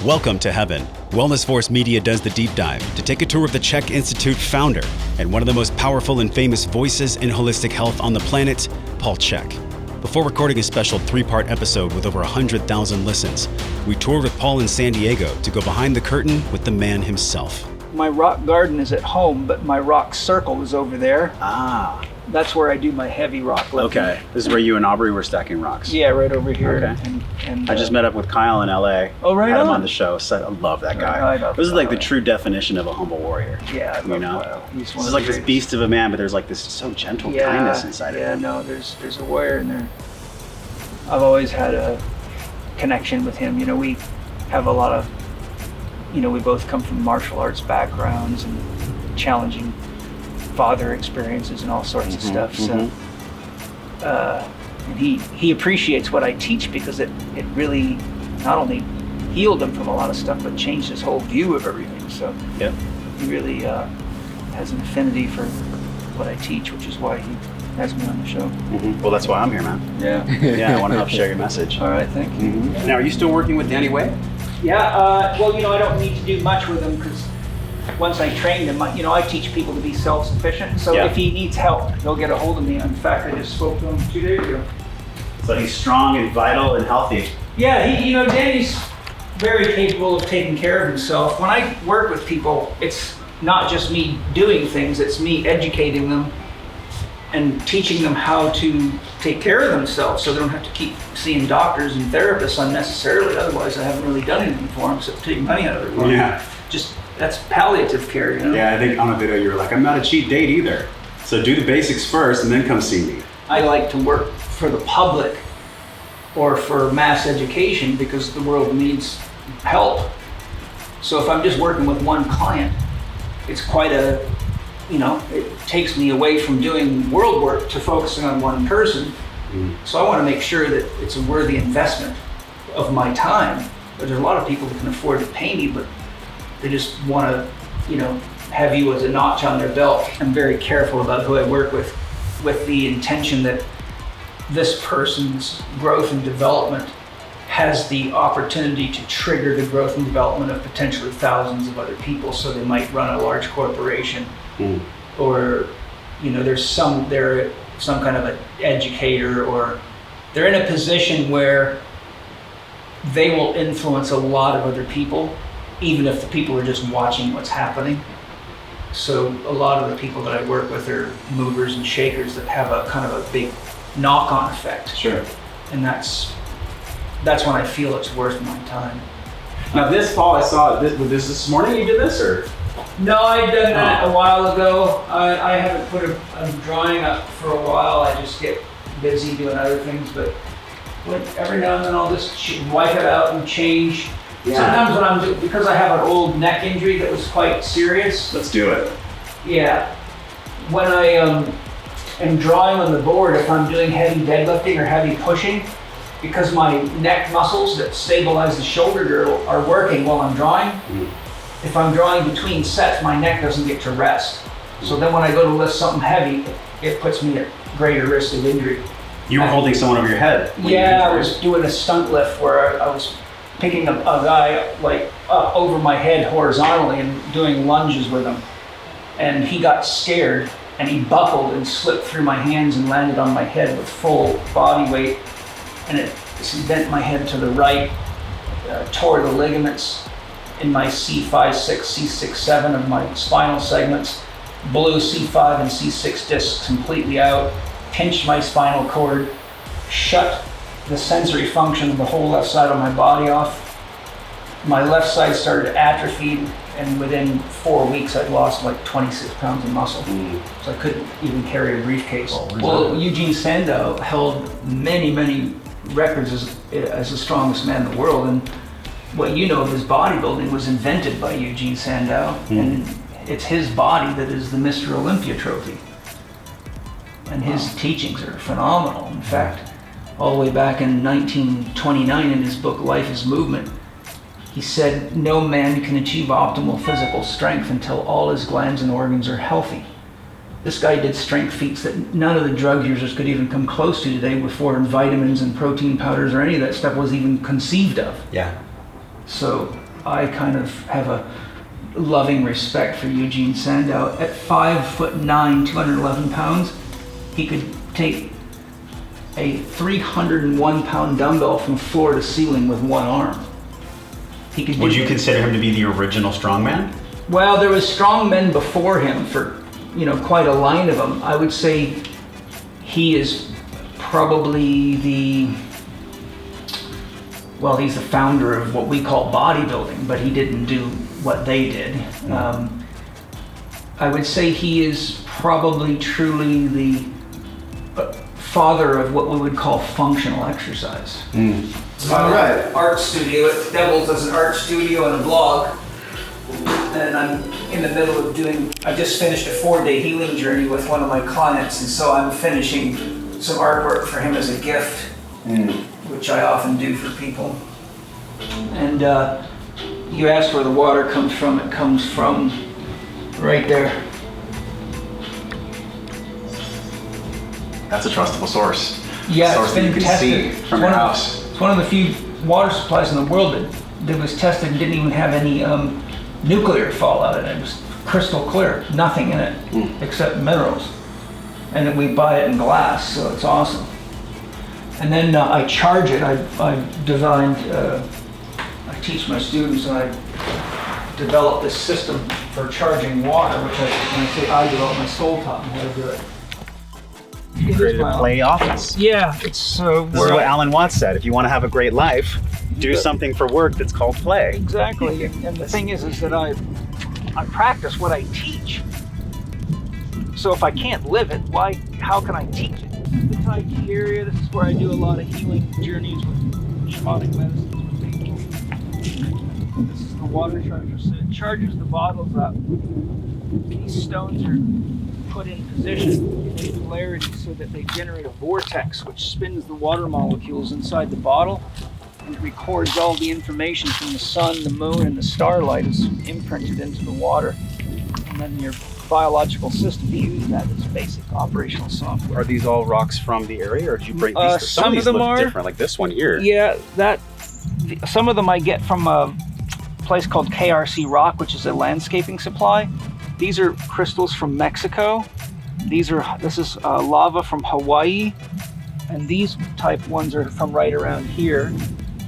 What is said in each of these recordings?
Welcome to Heaven. Wellness Force Media does the deep dive to take a tour of the Chek Institute founder and one of the most powerful and famous voices in holistic health on the planet, Paul Chek. Before recording a special 3-part episode with over 100,000 listens, we toured with Paul in San Diego to go behind the curtain with the man himself. My rock garden is at home, but my rock circle is over there. Ah. That's where I do my heavy rock lifting. Okay. This is where you and Aubrey were stacking rocks. Yeah, right over here. Okay. And I just met up with Kyle in LA. Oh, right Had him on. on the show. Said I love that guy. I love This is like the Kyle. true definition of a humble warrior. Yeah, I love know? Kyle. He's This one is of like the this greatest. beast of a man, but there's like this so gentle kindness inside of him. Yeah, no, there's a warrior in there. I've always had a connection with him. You know, we have a lot of, we both come from martial arts backgrounds and challenging father experiences and all sorts of stuff. So, and he appreciates what I teach because it really not only healed him from a lot of stuff, but changed his whole view of everything. So Yep. he really has an affinity for what I teach, which is why he has me on the show. Well, that's why I'm here, man. Yeah. Yeah, I want to help share your message. All right, thank you. Now, are you still working with Danny Way? Yeah, well, I don't need to do much with him because once I train him, I teach people to be self-sufficient. So Yeah. if he needs help, he'll get a hold of me. In fact, I just spoke to him 2 days ago. So he's strong and vital and healthy. Yeah, Danny's very capable of taking care of himself. When I work with people, it's not just me doing things, it's me educating them and teaching them how to take care of themselves so they don't have to keep seeing doctors and therapists unnecessarily. Otherwise, I haven't really done anything for them except take money out of their life. Yeah. Just, that's palliative care, Yeah, I think on a video you were like, I'm not a cheap date either. So do the basics first and then come see me. I like to work for the public or for mass education because the world needs help. So if I'm just working with one client, it's quite it takes me away from doing world work to focusing on one person. So I want to make sure that it's a worthy investment of my time. But there's a lot of people that can afford to pay me, but they just want to, have you as a notch on their belt. I'm very careful about who I work with the intention that this person's growth and development has the opportunity to trigger the growth and development of potentially thousands of other people. So they might run a large corporation, or they're some kind of an educator, or they're in a position where they will influence a lot of other people, even if the people are just watching what's happening. So a lot of the people that I work with are movers and shakers that have a kind of a big knock-on effect. Sure. And that's when I feel it's worth my time. Now this, Paul, I saw this morning you did this, or? No, I'd done that a while ago. I haven't put a drawing up for a while. I just get busy doing other things, but every now and then I'll just wipe it out and change. Yeah. Sometimes when I'm doing, because I have an old neck injury that was quite serious. Let's do it. Yeah. When I am drawing on the board, if I'm doing heavy deadlifting or heavy pushing, because my neck muscles that stabilize the shoulder girdle are working while I'm drawing, if I'm drawing between sets, my neck doesn't get to rest. So then when I go to lift something heavy, it puts me at greater risk of injury. You were holding someone over your head. Yeah, I was doing a stunt lift where I was picking a guy up over my head horizontally and doing lunges with him. And he got scared and he buckled and slipped through my hands and landed on my head with full body weight. And it bent my head to the right, tore the ligaments in my C5, 6, C6, 7 of my spinal segments, blew C5 and C6 discs completely out, pinched my spinal cord, shut the sensory function of the whole left side of my body off. My left side started to atrophy, and within 4 weeks I'd lost like 26 pounds of muscle. So I couldn't even carry a briefcase. Well, Eugene Sandow held many records as the strongest man in the world, and what you know of his bodybuilding was invented by Eugene Sandow, and it's his body that is the Mr. Olympia trophy. And his teachings are phenomenal. In fact, all the way back in 1929 in his book Life is Movement, he said no man can achieve optimal physical strength until all his glands and organs are healthy. This guy did strength feats that none of the drug users could even come close to today before vitamins and protein powders or any of that stuff was even conceived of. Yeah. So I kind of have a loving respect for Eugene Sandow. At 5'9", 211 pounds, he could take a 301-pound dumbbell from floor to ceiling with one arm. He could. Would you consider him to be the original strongman? Well, there was strong men before him for, quite a line of them. I would say he is probably he's the founder of what we call bodybuilding, but he didn't do what they did. I would say he is probably truly the father of what we would call functional exercise. All right. Art studio. It doubles as an art studio and a blog. And I'm in the middle of I just finished a 4-day healing journey with one of my clients, and so I'm finishing some artwork for him as a gift, which I often do for people. And you asked where the water comes from. It comes from right there. That's a trustable source. Yeah, Source it's that been you can tested. see from your house. It's one of the few water supplies in the world that was tested and didn't even have any nuclear fallout in it. It was crystal clear, nothing in it except minerals. And then we buy it in glass, so it's awesome. And then I charge it. I designed, I teach my students, and I developed this system for charging water, which when I say I developed, my soul taught me how to do it. You created a play office. Yeah, it's This is what Alan Watts said. If you want to have a great life, do something for work that's called play. Exactly, and the thing is that I practice what I teach. So if I can't live it, how can I teach it? This is the Tai Chi area. This is where I do a lot of healing journeys with shamanic medicines with people. This is the water charger, so it charges the bottles up. These stones are put in position in polarity so that they generate a vortex which spins the water molecules inside the bottle and records all the information from the sun, the moon, and the starlight is imprinted into the water. And then your biological system uses that as basic operational software. Are these all rocks from the area, or did you bring these? Some of them look are different, like this one here. Yeah, some of them I get from a place called KRC Rock, which is a landscaping supply. These are crystals from Mexico. This is lava from Hawaii, and these type ones are from right around here.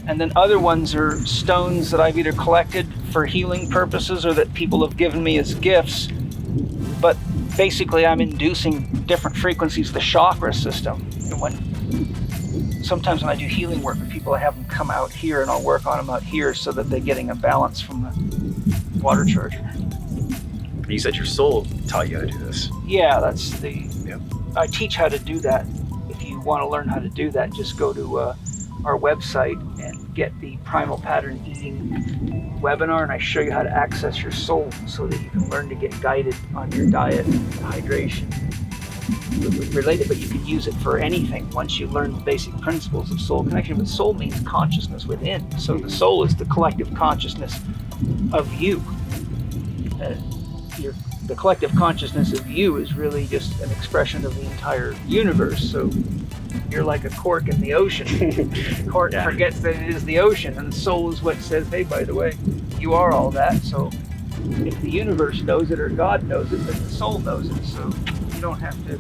And then other ones are stones that I've either collected for healing purposes or that people have given me as gifts. But basically I'm inducing different frequencies of the chakra system. And sometimes when I do healing work with people, I have them come out here and I'll work on them out here so that they're getting a balance from the water charger. You said your soul taught you how to do this. Yeah, that's Yep. I teach how to do that. If you want to learn how to do that, just go to our website and get the Primal Pattern Eating webinar, and I show you how to access your soul so that you can learn to get guided on your diet and hydration related, but you can use it for anything once you learn the basic principles of soul connection. But soul means consciousness within. So the soul is the collective consciousness of you. The collective consciousness of you is really just an expression of the entire universe. So you're like a cork in the ocean. Cork forgets that it is the ocean, and the soul is what says, hey, by the way, you are all that. So if the universe knows it or God knows it, then the soul knows it. So you don't have to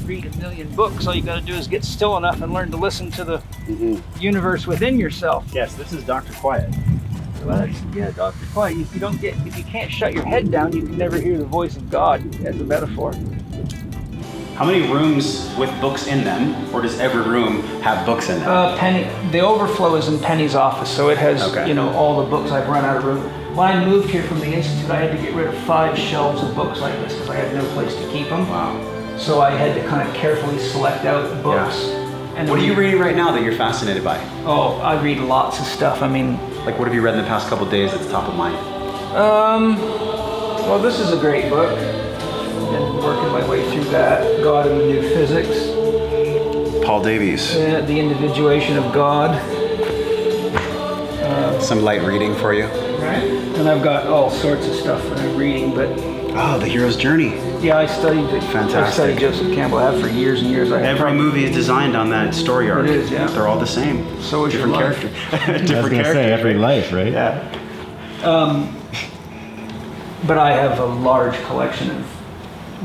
read a million books. All you got to do is get still enough and learn to listen to the universe within yourself. Yes, this is Dr. Quiet. Well, Dr. Quiet. If you can't shut your head down, you can never hear the voice of God, as a metaphor. How many rooms with books in them, or does every room have books in them? Penny. The overflow is in Penny's office, so it has all the books. I've run out of room. When I moved here from the Institute, I had to get rid of 5 shelves of books like this because I had no place to keep them. Wow. So I had to kind of carefully select out books. Yeah. And what are you reading right now that you're fascinated by? Oh, I read lots of stuff. I mean, like, what have you read in the past couple of days that's top of mind? Well, this is a great book. And working my way through that. God and the New Physics. Paul Davies. The Individuation of God. Some light reading for you. Right. And I've got all sorts of stuff that I'm reading, but... Oh, The Hero's Journey. Yeah, I studied it. Fantastic. I studied Joseph Campbell. I have for years and years. Every movie is designed on that story arc. It is, yeah. They're all the same. So is different your life. character. I was going to say, every life, right? Yeah. But I have a large collection of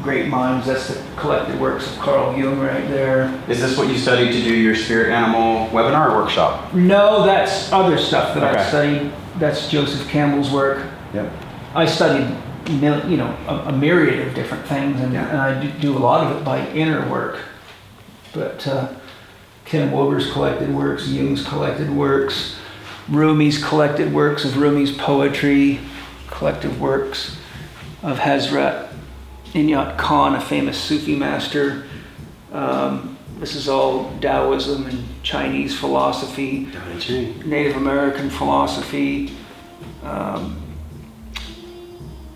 great minds. That's the collected works of Carl Jung right there. Is this what you studied to do your spirit animal webinar or workshop? No, that's other stuff that Okay. I studied. That's Joseph Campbell's work. Yep. I studied, a myriad of different things, and I do a lot of it by inner work. But Ken Wilber's collected works, Jung's collected works, Rumi's collected works of Rumi's poetry, collected works of Hazrat Inayat Khan, a famous Sufi master. This is all Taoism and Chinese philosophy, Native American philosophy.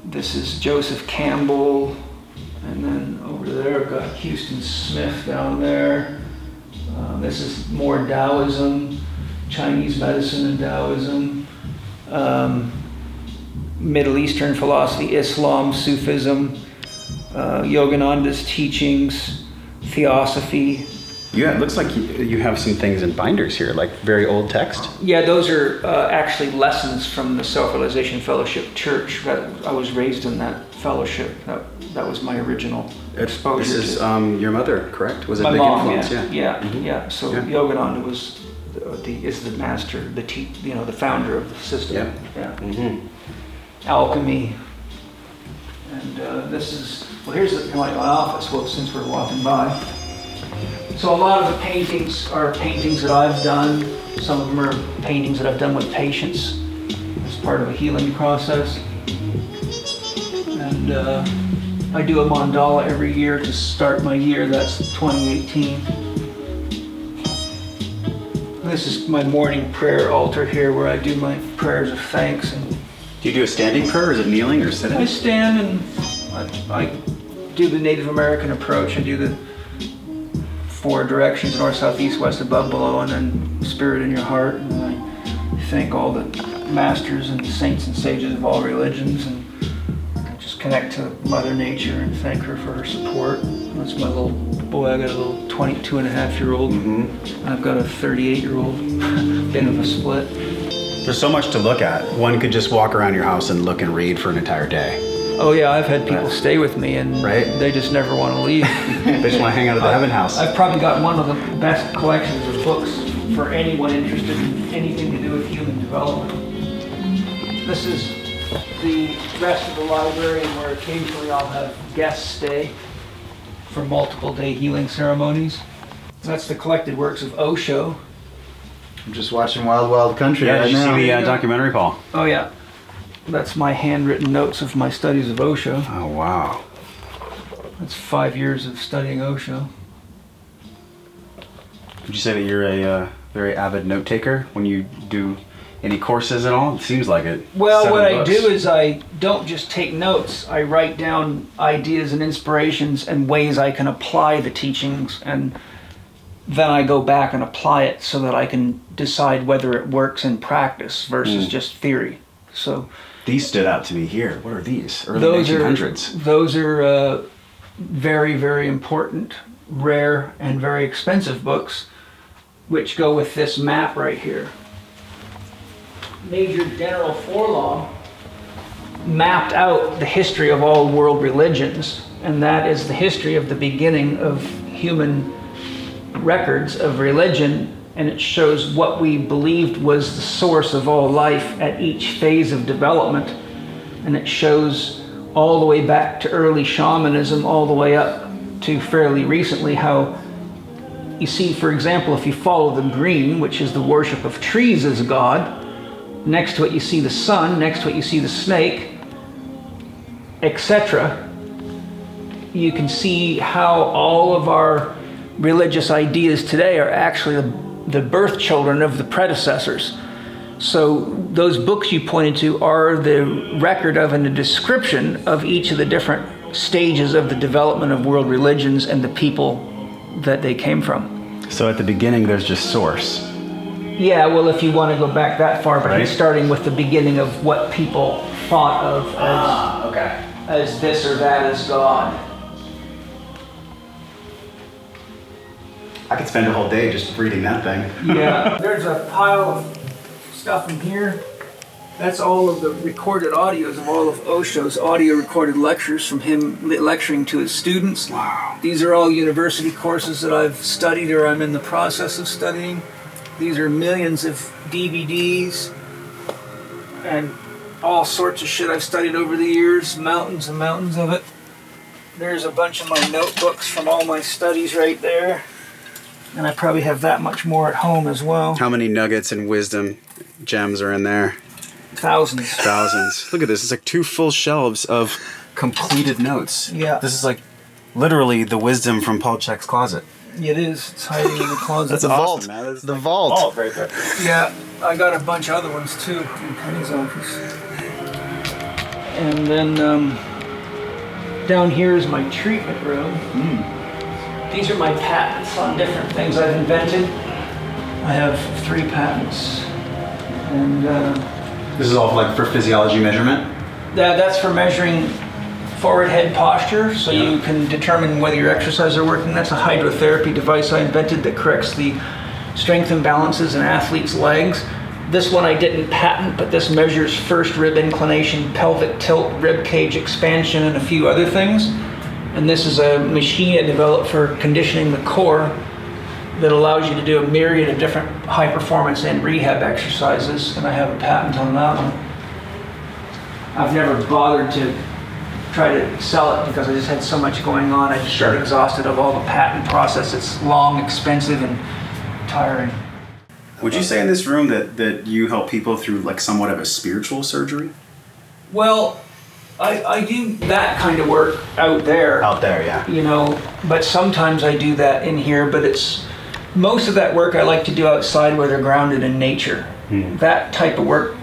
This is Joseph Campbell, and then over there I've got Houston Smith down there. This is more Taoism, Chinese medicine and Taoism, Middle Eastern philosophy, Islam, Sufism, Yogananda's teachings, theosophy. Yeah, it looks like you have some things in binders here, like very old text. Yeah, those are actually lessons from the Self-Realization Fellowship Church. I was raised in that fellowship. That was my original exposure. This is your mother, correct? Was it My big mom, influence? yeah. So Yeah. Yogananda is the master, the founder of the system. Yeah. Mm-hmm. Alchemy. And here's my office. Well, since we're walking by. So a lot of the paintings are paintings that I've done. Some of them are paintings that I've done with patients as part of a healing process. And I do a mandala every year to start my year. That's 2018. This is my morning prayer altar here where I do my prayers of thanks. And Do you do a standing prayer, or is it kneeling or sitting? I stand and I do the Native American approach. I do the 4 directions: north, south, east, west, above, below, and then spirit in your heart. And I thank all the masters and saints and sages of all religions, and just connect to Mother Nature and thank her for her support. That's my little boy. I got a little 22-and-a-half-year-old. Mm-hmm. And I've got a 38-year-old. Bit of a split. There's so much to look at. One could just walk around your house and look and read for an entire day. Oh yeah, I've had people stay with me and they just never want to leave. They just want to hang out at the Heaven House. I've probably got one of the best collections of books for anyone interested in anything to do with human development. This is the rest of the library where occasionally I'll have guests stay for multiple day healing ceremonies. That's the collected works of Osho. I'm just watching Wild Wild Country right did you now. see the documentary, Paul? Oh yeah. That's my handwritten notes of my studies of Osho. Oh, wow. That's 5 years of studying Osho. Would you say that you're a very avid note taker when you do any courses at all? It seems like it. Well, 7 what books. I do is I don't just take notes. I write down ideas and inspirations and ways I can apply the teachings, and then I go back and apply it so that I can decide whether it works in practice versus just theory. So these stood out to me here. What are these? Early those 1900s. Those are very, very important, rare, and very expensive books, which go with this map right here. Major General Forlong mapped out the history of all world religions, and that is the history of the beginning of human records of religion, and it shows what we believed was the source of all life at each phase of development, and it shows all the way back to early shamanism, all the way up to fairly recently how, you see, for example, if you follow the green, which is the worship of trees as a god, next to it you see the sun, next to it you see the snake, etc. You can see how all of our religious ideas today are actually the birth children of the predecessors. So those books you pointed to are the record of and the description of each of the different stages of the development of world religions and the people that they came from. So at the beginning, there's just source. Yeah, well, if you want to go back that far, but Right. he's starting with the beginning of what people thought of as this or that as God. I could spend a whole day just reading that thing. Yeah, there's a pile of stuff in here. That's all of the recorded audios of all of Osho's audio recorded lectures from him lecturing to his students. Wow. These are all university courses that I've studied or I'm in the process of studying. These are millions of DVDs and all sorts of shit I've studied over the years, mountains and mountains of it. There's a bunch of my notebooks from all my studies right there. And I probably have that much more at home as well. How many nuggets and wisdom gems are in there? Thousands. Thousands. Look at this. It's like 2 full shelves of completed notes. Yeah. This is like literally the wisdom from Paul Chek's closet. It is. It's hiding in the closet. That's awesome, man. That's The vault. right there. Yeah, I got a bunch of other ones too in Penny's office. And then down here is my treatment room. These are my patents on different things I've invented. I have 3 patents. And This is all like for physiology measurement? that's for measuring forward head posture, so you can determine whether your exercises are working. That's a hydrotherapy device I invented that corrects the strength imbalances in athletes' legs. This one I didn't patent, but this measures first rib inclination, pelvic tilt, rib cage expansion, and a few other things. And this is a machine I developed for conditioning the core that allows you to do a myriad of different high performance and rehab exercises, and I have a patent on that one. I've never bothered to try to sell it because I just had so much going on. I just got exhausted of all the patent process. It's long, expensive, and tiring. Would you say in this room that you help people through like somewhat of a spiritual surgery? Well, I do that kind of work out there. Out there, yeah. You know, but sometimes I do that in here, but it's most of that work I like to do outside where they're grounded in nature. That type of work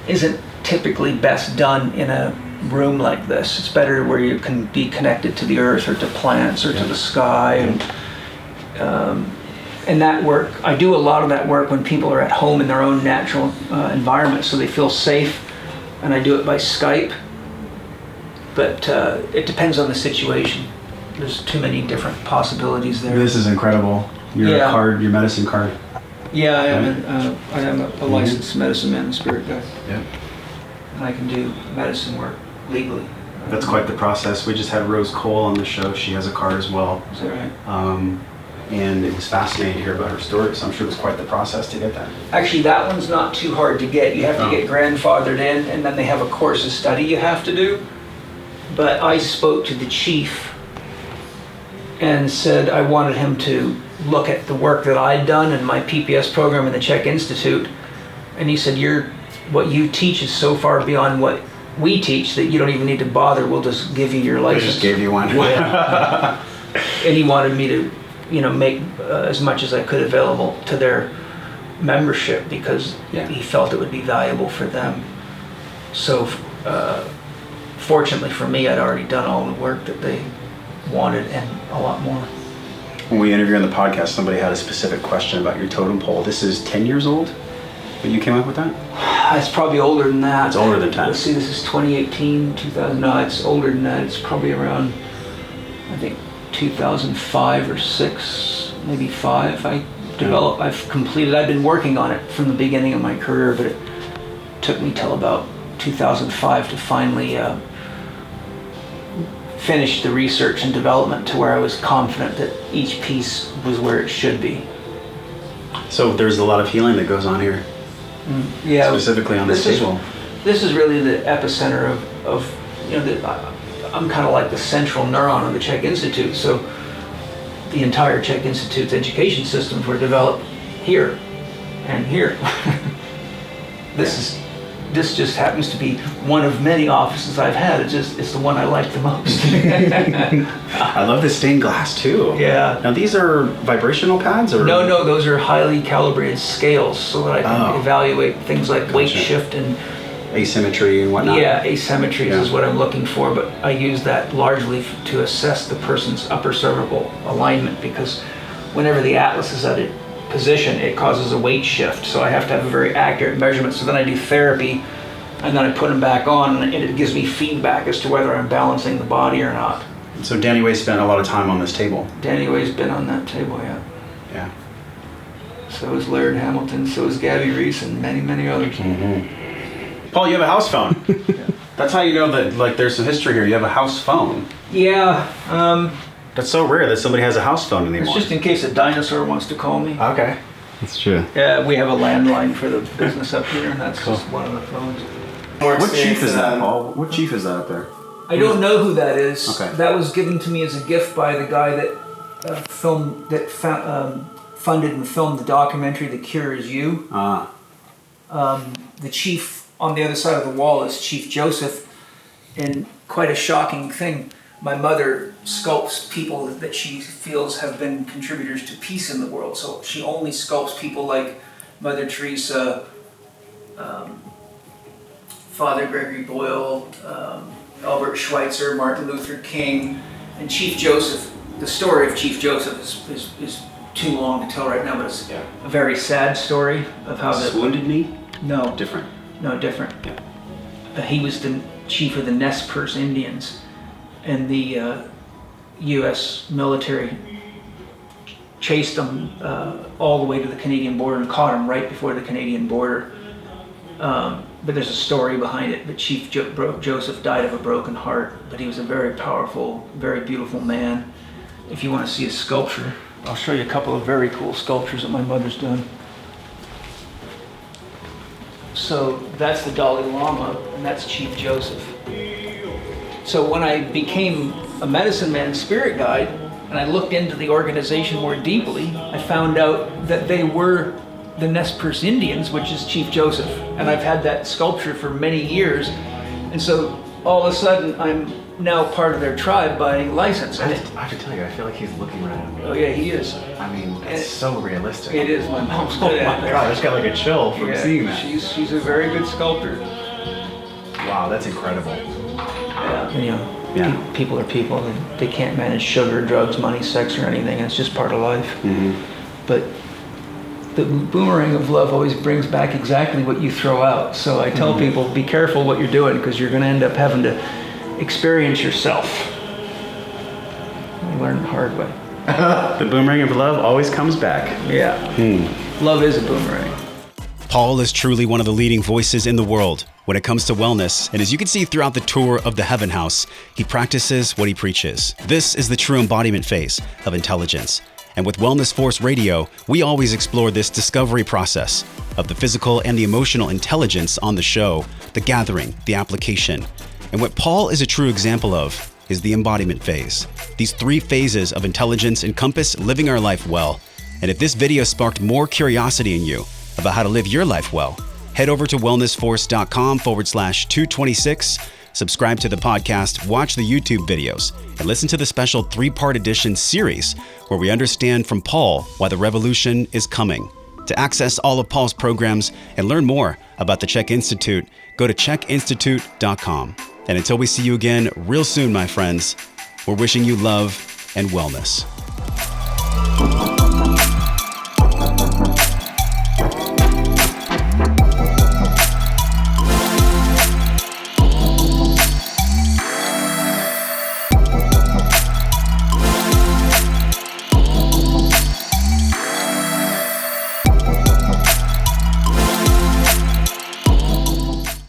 isn't typically best done in a room like this. It's better where you can be connected to the earth or to plants or to the sky. And that work, I do a lot of that work when people are at home in their own natural environment so they feel safe, and I do it by Skype. But it depends on the situation. There's too many different possibilities there. This is incredible. Your card, your medicine card. Yeah, I am a licensed medicine man and spirit guide. Yeah. And I can do medicine work legally. That's quite the process. We just had Rose Cole on the show. She has a card as well. Is that right? And it was fascinating to hear about her story, so I'm sure it was quite the process to get that. Actually, that one's not too hard to get. You have to get grandfathered in, and then they have a course of study you have to do. But I spoke to the chief and said I wanted him to look at the work that I'd done in my PPS program in the Chek Institute. And he said, what you teach is so far beyond what we teach that you don't even need to bother. We'll just give you your license. They just gave you one. And he wanted me to, make as much as I could available to their membership because he felt it would be valuable for them. So fortunately for me, I'd already done all the work that they wanted and a lot more. When we interviewed on the podcast, somebody had a specific question about your totem pole. This is 10 years old when you came up with that? It's probably older than that. It's older than 10. Let's see, this is 2018, 2000. No, it's older than that. It's probably around, I think, 2005 or 6, maybe 5. I've completed, I've been working on it from the beginning of my career, but it took me till about 2005 to finally finish the research and development to where I was confident that each piece was where it should be. So there's a lot of healing that goes on here. Yeah, specifically on this table. This is really the epicenter of I'm kind of like the central neuron of the Chek Institute. So the entire Chek Institute's education systems were developed here and here. This just happens to be one of many offices I've had. It's the one I like the most. I love the stained glass too. Yeah. Now these are vibrational pads, or no, those are highly calibrated scales so that I can evaluate things like weight shift and asymmetry and whatnot. Yeah, asymmetries is what I'm looking for, but I use that largely to assess the person's upper cervical alignment because whenever the atlas is at a position, it causes a weight shift, so I have to have a very accurate measurement. So then I do therapy, and then I put them back on, and it gives me feedback as to whether I'm balancing the body or not. So Danny Way spent a lot of time on this table. Danny Way's been on that table, yeah. Yeah. So is Laird Hamilton, so is Gabby Reese, and many, many others. Paul, you have a house phone. That's how you know that like there's some history here. You have a house phone. Yeah. That's so rare that somebody has a house phone anymore. It's just in case a dinosaur wants to call me. Okay. That's true. Yeah, we have a landline for the business up here, and that's Cool. just one of the phones. What chief is that, Paul? What chief is that up there? I don't know who that is. Okay. That was given to me as a gift by the guy that funded and filmed the documentary "The Cure Is You." The chief on the other side of the wall is Chief Joseph, and quite a shocking thing. My mother sculpts people that she feels have been contributors to peace in the world. So she only sculpts people like Mother Teresa, Father Gregory Boyle, Albert Schweitzer, Martin Luther King, and Chief Joseph. The story of Chief Joseph is too long to tell right now, but it's a very sad story of how the Wounded Knee? No, Different. no, different. Yeah. He was the chief of the Nez Perce Indians, and the U.S. military chased him all the way to the Canadian border and caught him right before the Canadian border. But there's a story behind it. But Chief Joseph died of a broken heart, but he was a very powerful, very beautiful man. If you want to see a sculpture, I'll show you a couple of very cool sculptures that my mother's done. So that's the Dalai Lama, and that's Chief Joseph. So when I became a medicine man spirit guide, and I looked into the organization more deeply, I found out that they were the Nez Perce Indians, which is Chief Joseph. And I've had that sculpture for many years. And so all of a sudden, I'm now part of their tribe by license. I have to tell you, I feel like he's looking right at me. Oh yeah, he is. I mean, it's so realistic. It is. My mom's Oh good my at god, I that. just got like a chill from seeing that. She's a very good sculptor. Wow, that's incredible. Yeah. People are people, and they can't manage sugar, drugs, money, sex, or anything. It's just part of life. Mm-hmm. But the boomerang of love always brings back exactly what you throw out. So I tell people, be careful what you're doing, because you're going to end up having to experience yourself. I learned the hard way. The boomerang of love always comes back. Yeah. Love is a boomerang. Paul is truly one of the leading voices in the world when it comes to wellness, and as you can see throughout the tour of the Heaven House, he practices what he preaches. This is the true embodiment phase of intelligence. And with Wellness Force Radio, we always explore this discovery process of the physical and the emotional intelligence on the show, the gathering, the application. And what Paul is a true example of is the embodiment phase. These 3 phases of intelligence encompass living our life well. And if this video sparked more curiosity in you about how to live your life well, head over to wellnessforce.com/226, subscribe to the podcast, watch the YouTube videos, and listen to the special 3-part edition series where we understand from Paul why the revolution is coming. To access all of Paul's programs and learn more about the Chek Institute, go to chekinstitute.com. And until we see you again real soon, my friends, we're wishing you love and wellness.